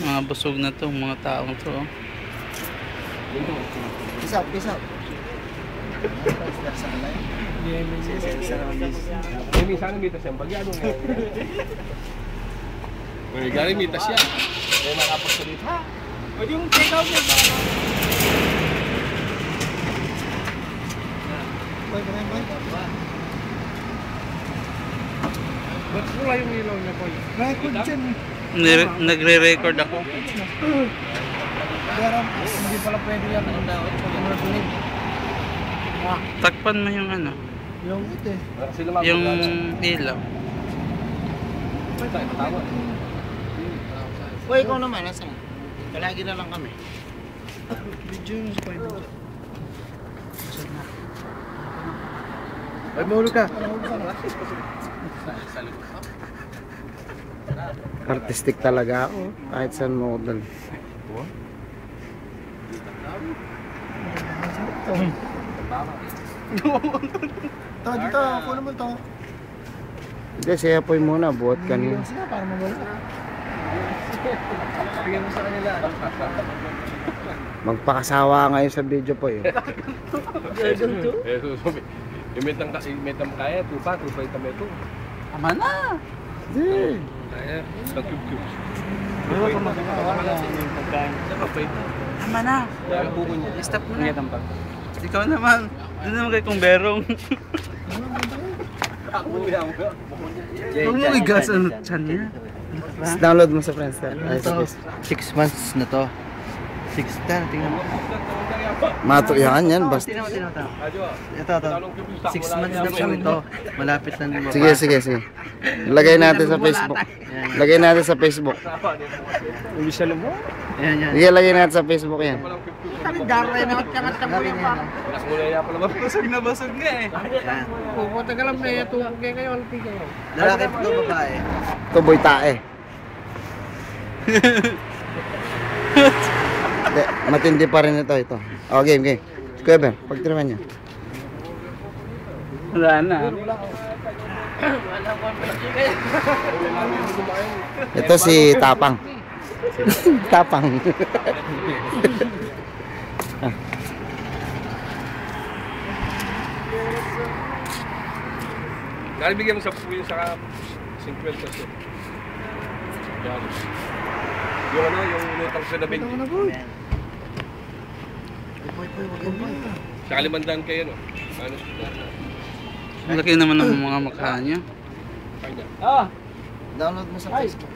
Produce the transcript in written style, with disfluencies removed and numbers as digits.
Mga busog na to, mga taong to. Peace out, peace out. Ini sana mitas yang bagi ano nga. May gari mitas yan. May makapagsalit ha. Pwede yung take out niya. Boy. Ba't pula yung ilaw niya, boy? Record dyan. Nagre-record ako. Pero hindi pala pwede yan. Takpan mo yung ano, Yung ito eh. yung ilaw. Boy, ikaw naman, nasaan? Palagi na lang kami. Video yung sa pwede. Ay, mahulog ka. Artistic talaga ako. Kahit saan mo dal. Ito, dito. Kunin mo ito. Hindi, siya po muna. Buhat kanina. Sige, para mawala. Bigyan mo sa kanila. Magpakasawa ngayon sa video po yun. Imetang kaya, tupa itama ito. Tama na! Hindi. Kaya, sa cube. Tama na! Stop mo na. Ikaw naman. Doon naman kay kong berong. Huwag mo igas ang chan niya. Download mo sa Friendster. Ay, sa Ito, Facebook. 6 months na to. 6 10, tingnan mo. Mato yan. Basta. Ito. 6 months na po ito. Malapit na nung Sige. Lagay natin sa Facebook. Lagay natin sa Facebook. Yan. Sige, lagay natin sa Facebook yan. Kami daray na kangat mo yan pa. Basag na basag nga eh. Yan. Pupunta ka lang na ito. Kaya kayo, alpi kayo. Lalaki po ito, babae. Ito boy tae. Hindi, matindi pa rin ito. Oh, game. Kuya Ben, pagtiraman niya. Wala na. Ito si Tapang. Tapang. Nalibigyan mo sa puyo sa 50 kasi. Yan. Yung ano, yung lutang sa labing. Sa Kalimandaan kayo, no? Ano? Malaki naman ang mga mukha niya. Kanya. Download mo sa Facebook.